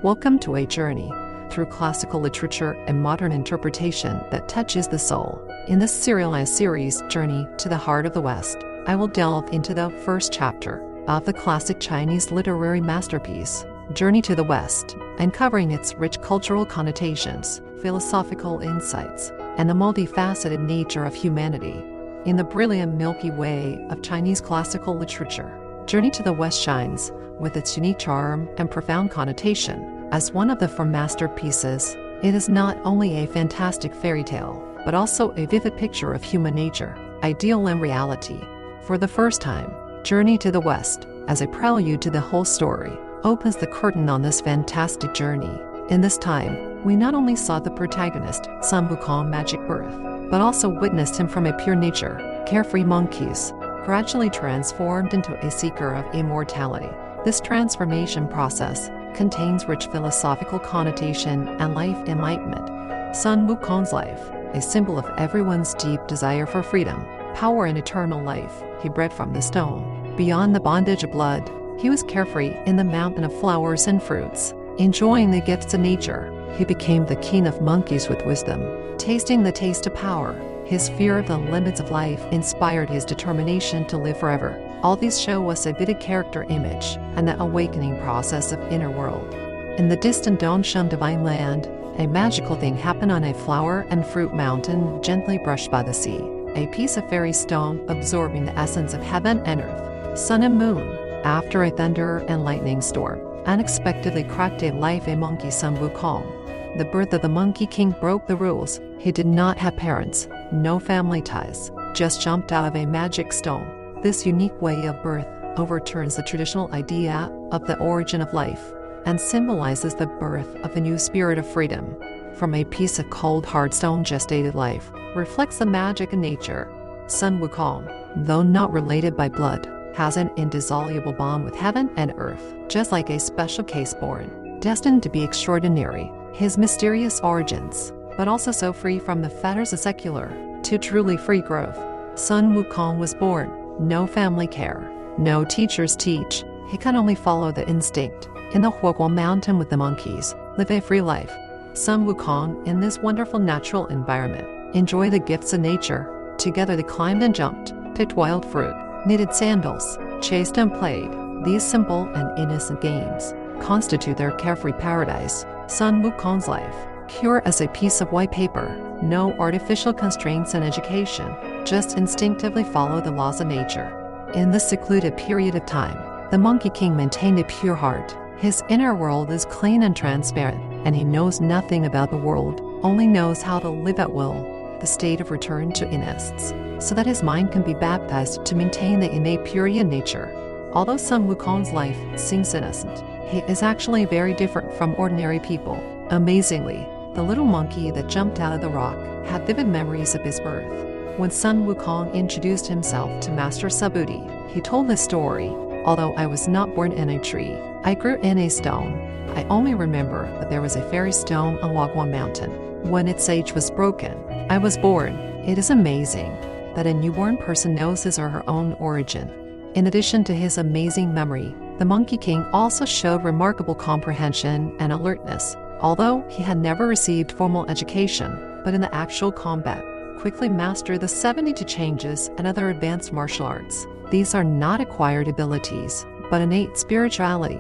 Welcome to a journey through classical literature and modern interpretation that touches the soul. In this serialized series, Journey to the Heart of the West, I will delve into the first chapter of the classic Chinese literary masterpiece, Journey to the West, uncovering its rich cultural connotations, philosophical insights, and the multifaceted nature of humanity. In the brilliant Milky Way of Chinese classical literature, Journey to the West shines with its unique charm and profound connotation. As one of the four masterpieces, it is not only a fantastic fairy tale, but also a vivid picture of human nature, ideal and reality. For the first time, Journey to the West, as a prelude to the whole story, opens the curtain on this fantastic journey. In this time, we not only saw the protagonist, Sun Wukong's magic birth, but also witnessed him from a pure nature, carefree monkeys, gradually transformed into a seeker of immortality. This transformation process contains rich philosophical connotation and life enlightenment. Sun Wukong's life, a symbol of everyone's deep desire for freedom, power and eternal life, he bred from the stone. Beyond the bondage of blood, he was carefree in the mountain of flowers and fruits. Enjoying the gifts of nature, he became the king of monkeys with wisdom. Tasting the taste of power, his fear of the limits of life inspired his determination to live forever. All these show us a vivid character image and the awakening process of inner world. In the distant Dongsheng divine land, a magical thing happened on a flower and fruit mountain gently brushed by the sea. A piece of fairy stone absorbing the essence of heaven and earth, sun and moon. After a thunder and lightning storm, unexpectedly cracked a life a monkey Sun Wukong. The birth of the Monkey King broke the rules. He did not have parents, no family ties, just jumped out of a magic stone. This unique way of birth overturns the traditional idea of the origin of life and symbolizes the birth of a new spirit of freedom. From a piece of cold hard stone, gestated life reflects the magic of nature. Sun Wukong, though not related by blood, has an indissoluble bond with heaven and earth, just like a special case born, destined to be extraordinary. His mysterious origins, but also so free from the fetters of secular to truly free growth. Sun Wukong was born, no family care, no teachers teach. He can only follow the instinct. In the Huoguo mountain with the monkeys, live a free life. Sun Wukong, in this wonderful natural environment, enjoy the gifts of nature. Together they climbed and jumped, picked wild fruit, knitted sandals, chased and played. These simple and innocent games constitute their carefree paradise. Sun Wukong's life, pure as a piece of white paper, no artificial constraints in education, just instinctively follow the laws of nature. In this secluded period of time, the Monkey King maintained a pure heart. His inner world is clean and transparent, and he knows nothing about the world, only knows how to live at will, the state of return to innocence, so that his mind can be baptized to maintain the innate purity of nature. Although Sun Wukong's life seems innocent, he is actually very different from ordinary people. Amazingly, the little monkey that jumped out of the rock had vivid memories of his birth. When Sun Wukong introduced himself to Master Subudi, he told the story. Although I was not born in a tree, I grew in a stone. I only remember that there was a fairy stone on Huoguo mountain. When its age was broken, I was born. It is amazing that a newborn person knows his or her own origin. In addition to his amazing memory, the Monkey King also showed remarkable comprehension and alertness. Although he had never received formal education, but in the actual combat, quickly mastered the 72 changes and other advanced martial arts. These are not acquired abilities, but innate spirituality.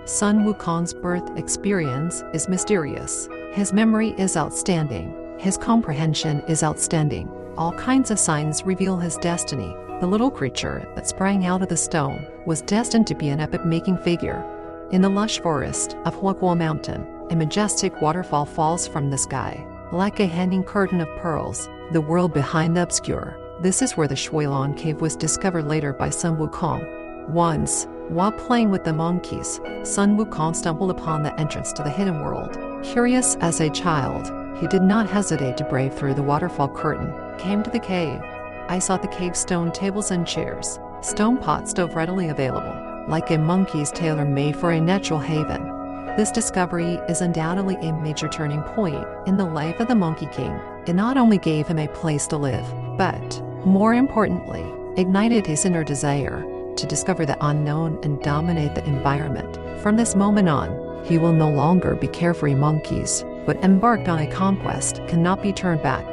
Sun Wukong's birth experience is mysterious. His memory is outstanding. His comprehension is outstanding. All kinds of signs reveal his destiny. The little creature that sprang out of the stone was destined to be an epoch-making figure. In the lush forest of Huoguo Mountain, a majestic waterfall falls from the sky, like a hanging curtain of pearls, the world behind the obscure. This is where the Shuilong cave was discovered later by Sun Wukong. Once, while playing with the monkeys, Sun Wukong stumbled upon the entrance to the hidden world. Curious as a child, he did not hesitate to brave through the waterfall curtain, came to the cave. I saw the cave stone tables and chairs, stone pot stove readily available, like a monkey's tailor-made for a natural haven. This discovery is undoubtedly a major turning point in the life of the Monkey King. It not only gave him a place to live, but, more importantly, ignited his inner desire to discover the unknown and dominate the environment. From this moment on, He will no longer be carefree monkeys, but embarked on a conquest cannot be turned back.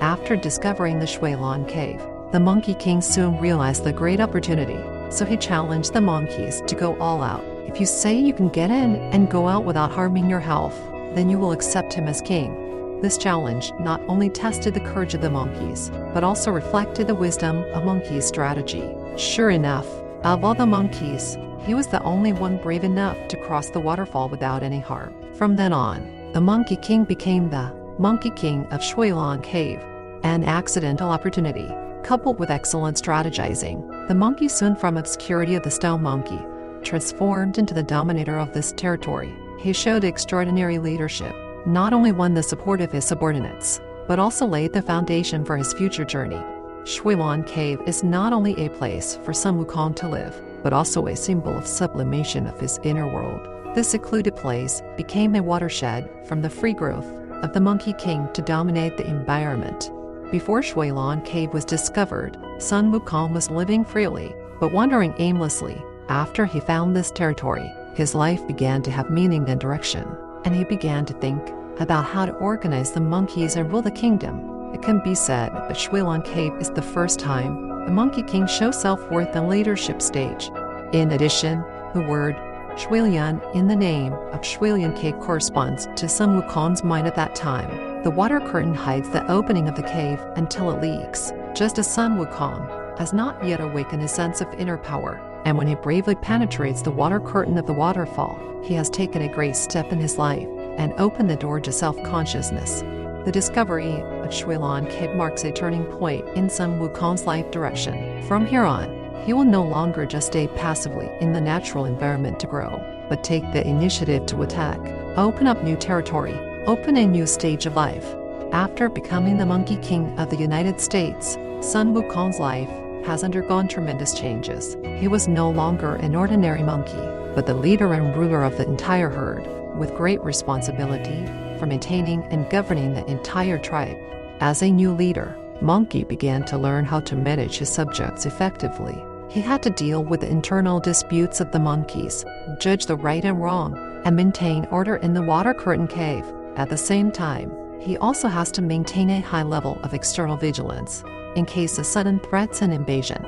After discovering the Shuilan cave, the Monkey King soon realized the great opportunity, so he challenged the monkeys to go all out. If you say you can get in and go out without harming your health, then you will accept him as king. This challenge not only tested the courage of the monkeys, but also reflected the wisdom of Monkey's strategy. Sure enough, of all the monkeys, he was the only one brave enough to cross the waterfall without any harm. From then on, the Monkey King became the Monkey King of Shuilan Cave. An accidental opportunity, coupled with excellent strategizing, the monkey soon from obscurity of the stone monkey, transformed into the dominator of this territory. He showed extraordinary leadership, not only won the support of his subordinates, but also laid the foundation for his future journey. Shuilan Cave is not only a place for Sun Wukong to live, but also a symbol of sublimation of his inner world. This secluded place became a watershed from the free growth of the Monkey King to dominate the environment. Before Shuilan Cave was discovered, Sun Wukong was living freely, but wandering aimlessly. After he found this territory, his life began to have meaning and direction, and he began to think about how to organize the monkeys and rule the kingdom. It can be said that Shuilan Cave is the first time the Monkey King shows self-worth and leadership stage. In addition, the word Shuilian in the name of Shuilian Cave corresponds to Sun Wukong's mind at that time. The water curtain hides the opening of the cave until it leaks, just as Sun Wukong has not yet awakened his sense of inner power, and when he bravely penetrates the water curtain of the waterfall, he has taken a great step in his life and opened the door to self-consciousness. The discovery of Shuilan Cave marks a turning point in Sun Wukong's life direction. From here on, he will no longer just stay passively in the natural environment to grow, but take the initiative to attack, open up new territory, open a new stage of life. After becoming the Monkey King of the United States, Sun Wukong's life has undergone tremendous changes. He was no longer an ordinary monkey, but the leader and ruler of the entire herd, with great responsibility for maintaining and governing the entire tribe. As a new leader, Monkey began to learn how to manage his subjects effectively. He had to deal with the internal disputes of the monkeys, judge the right and wrong, and maintain order in the water curtain cave. At the same time, he also has to maintain a high level of external vigilance in case of sudden threats and invasion.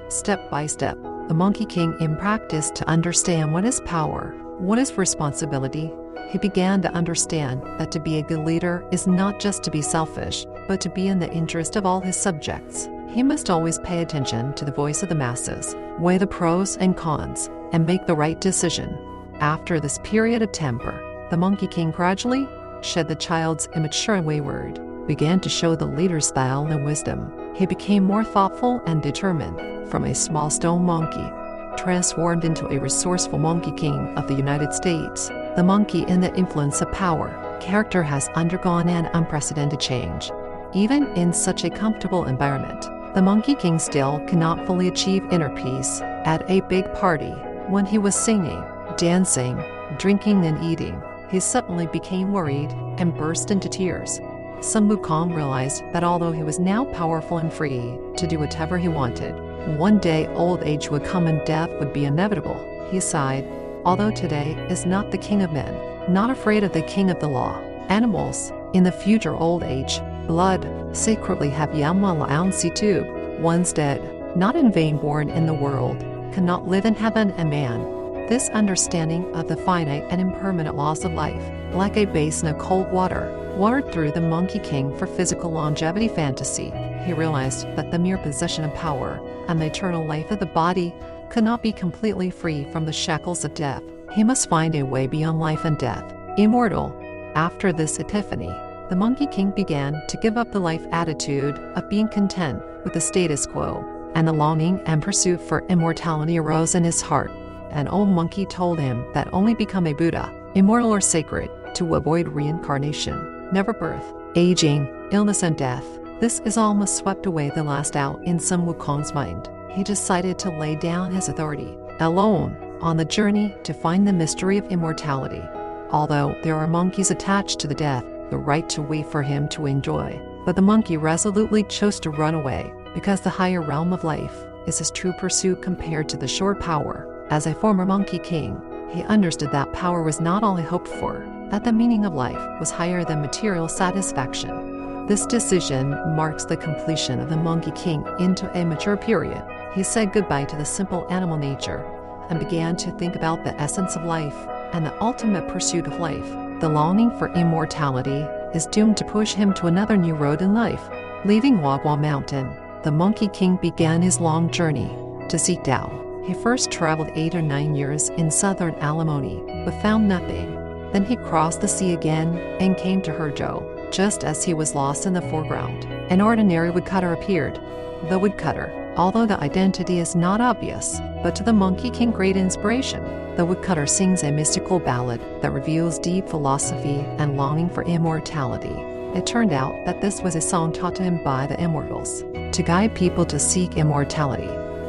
Step by step, the Monkey King in practice to understand what is power, what is responsibility. He began to understand that to be a good leader is not just to be selfish, but to be in the interest of all his subjects. He must always pay attention to the voice of the masses, weigh the pros and cons, and make the right decision. After this period of temper, the Monkey King gradually shed the child's immature and wayward, began to show the leader's style and wisdom. He became more thoughtful and determined, from a small stone monkey, transformed into a resourceful Monkey King of the United States. The monkey in the influence of power, character has undergone an unprecedented change. Even in such a comfortable environment, the Monkey King still cannot fully achieve inner peace. At a big party, when he was singing, dancing, drinking and eating, he suddenly became worried and burst into tears. Sun Wukong realized that although he was now powerful and free to do whatever he wanted, one day old age would come and death would be inevitable. He sighed, although today is not the king of men, not afraid of the king of the law. Animals, in the future old age, blood, secretly have Yama Laon Situ, once dead, not in vain born in the world, cannot live in heaven and man. This understanding of the finite and impermanent laws of life, like a basin of cold water, watered through the Monkey King for physical longevity fantasy. He realized that the mere possession of power and the eternal life of the body could not be completely free from the shackles of death. He must find a way beyond life and death, immortal. After this epiphany, the Monkey King began to give up the life attitude of being content with the status quo, and the longing and pursuit for immortality arose in his heart. An old monkey told him that only become a Buddha, immortal or sacred, to avoid reincarnation, never birth, aging, illness and death. This is almost swept away the last out in Sun Wukong's mind. He decided to lay down his authority, alone, on the journey to find the mystery of immortality. Although there are monkeys attached to the death, the right to wait for him to enjoy, but the monkey resolutely chose to run away, because the higher realm of life is his true pursuit compared to the short power. As a former Monkey King, he understood that power was not only hoped for, that the meaning of life was higher than material satisfaction. This decision marks the completion of the Monkey King into a mature period. He said goodbye to the simple animal nature and began to think about the essence of life and the ultimate pursuit of life. The longing for immortality is doomed to push him to another new road in life. Leaving Wagwa Mountain, the Monkey King began his long journey to seek Tao. He first traveled 8 or 9 years in southern Alimony, but found nothing. Then he crossed the sea again and came to Hezhou. Just as he was lost in the foreground, an ordinary woodcutter appeared. The woodcutter, although the identity is not obvious, but to the Monkey King great inspiration. The woodcutter sings a mystical ballad that reveals deep philosophy and longing for immortality. It turned out that this was a song taught to him by the immortals, to guide people to seek immortality.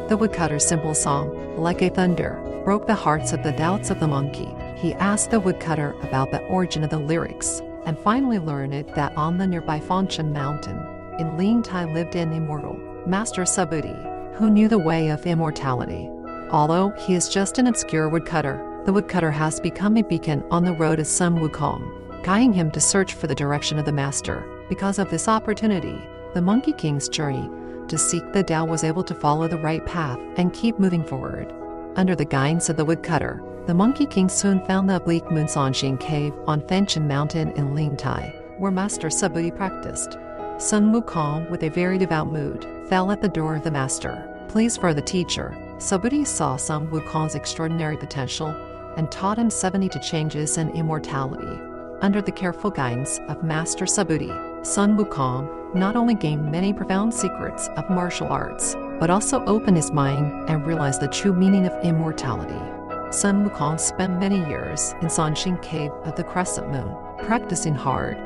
The woodcutter's simple song, like a thunder, broke the hearts of the doubts of the monkey. He asked the woodcutter about the origin of the lyrics, and finally learned that on the nearby Fengshan Mountain, in Lingtai lived an immortal, Master Subudi, who knew the way of immortality. Although he is just an obscure woodcutter, the woodcutter has become a beacon on the road of Sun Wukong, guiding him to search for the direction of the master. Because of this opportunity, the Monkey King's journey to seek the Tao was able to follow the right path and keep moving forward. Under the guidance of the woodcutter, the Monkey King soon found the oblique Moon Sanxing cave on Fengshan Mountain in Lingtai, where Master Subudi practiced. Sun Wukong, with a very devout mood, fell at the door of the master. Pleased for the teacher, Subudi saw Sun Wukong's extraordinary potential and taught him 72 changes and immortality. Under the careful guidance of Master Subudi, Sun Wukong not only gained many profound secrets of martial arts, but also opened his mind and realized the true meaning of immortality. Sun Wukong spent many years in Sanxing Cave of the Crescent Moon, practicing hard.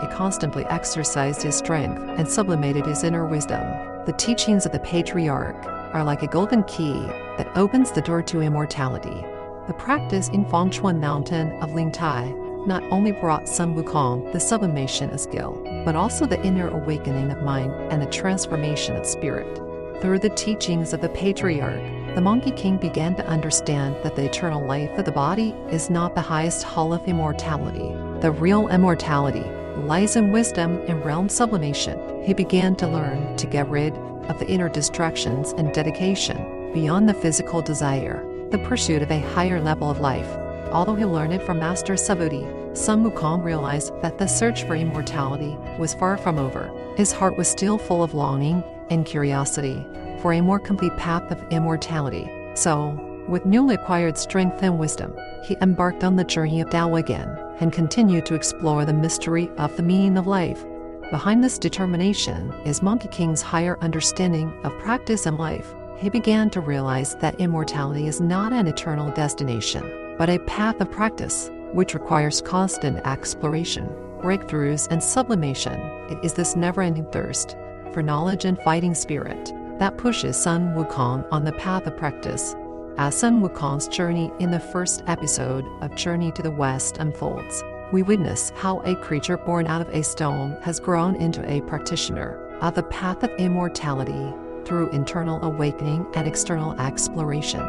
He constantly exercised his strength and sublimated his inner wisdom. The teachings of the patriarch are like a golden key that opens the door to immortality. The practice in Fengshan Mountain of Lingtai not only brought Sun Wukong the sublimation of skill, but also the inner awakening of mind and the transformation of spirit. Through the teachings of the patriarch, the Monkey King began to understand that the eternal life of the body is not the highest hall of immortality. The real immortality lies in wisdom and realm sublimation. He began to learn to get rid of the inner distractions and dedication beyond the physical desire, the pursuit of a higher level of life. Although he learned it from Master Subudi, Sun Wukong realized that the search for immortality was far from over. His heart was still full of longing and curiosity for a more complete path of immortality. So, with newly acquired strength and wisdom, he embarked on the journey of Tao again and continued to explore the mystery of the meaning of life. Behind this determination is Monkey King's higher understanding of practice and life. He began to realize that immortality is not an eternal destination, but a path of practice, which requires constant exploration, breakthroughs, and sublimation. It is this never-ending thirst for knowledge and fighting spirit that pushes Sun Wukong on the path of practice. As Sun Wukong's journey in the first episode of Journey to the West unfolds, we witness how a creature born out of a stone has grown into a practitioner of the path of immortality through internal awakening and external exploration.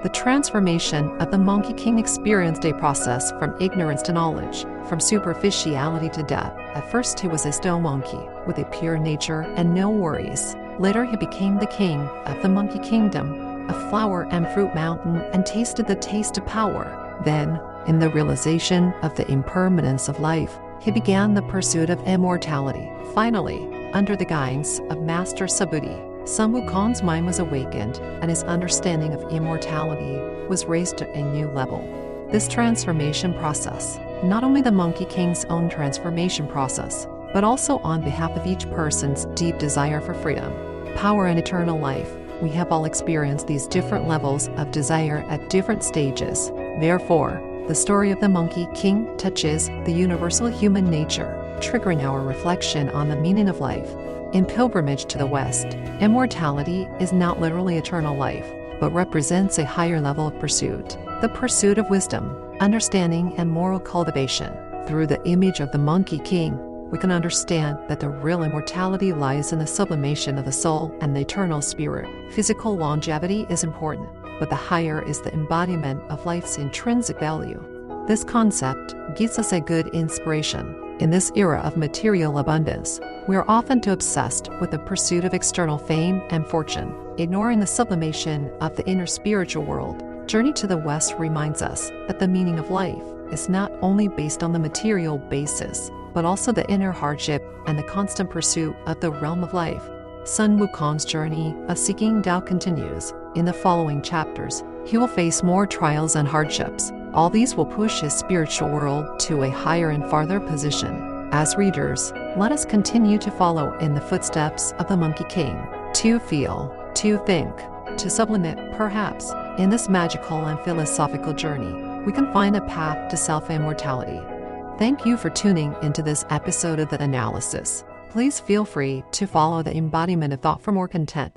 The transformation of the Monkey King experienced a process from ignorance to knowledge, from superficiality to depth. At first he was a stone monkey, with a pure nature and no worries. Later he became the king of the Monkey Kingdom, a flower and fruit mountain, and tasted the taste of power. Then, in the realization of the impermanence of life, he began the pursuit of immortality. Finally, under the guidance of Master Subudi, Sun Wukong's mind was awakened, and his understanding of immortality was raised to a new level. This transformation process, not only the Monkey King's own transformation process, but also on behalf of each person's deep desire for freedom, power, and eternal life. We have all experienced these different levels of desire at different stages. Therefore, the story of the Monkey King touches the universal human nature, triggering our reflection on the meaning of life. In Pilgrimage to the West, immortality is not literally eternal life, but represents a higher level of pursuit, the pursuit of wisdom, understanding, and moral cultivation. Through the image of the Monkey King, we can understand that the real immortality lies in the sublimation of the soul and the eternal spirit. Physical longevity is important, but the higher is the embodiment of life's intrinsic value. This concept gives us a good inspiration. In this era of material abundance, we are often too obsessed with the pursuit of external fame and fortune, ignoring the sublimation of the inner spiritual world. Journey to the West reminds us that the meaning of life is not only based on the material basis, but also the inner hardship and the constant pursuit of the realm of life. Sun Wukong's journey of seeking Tao continues. In the following chapters, he will face more trials and hardships. All these will push his spiritual world to a higher and farther position. As readers, let us continue to follow in the footsteps of the Monkey King. To feel, to think, to sublimate, perhaps. In this magical and philosophical journey, we can find a path to self-immortality. Thank you for tuning into this episode of The Analysis. Please feel free to follow the embodiment of thought for more content.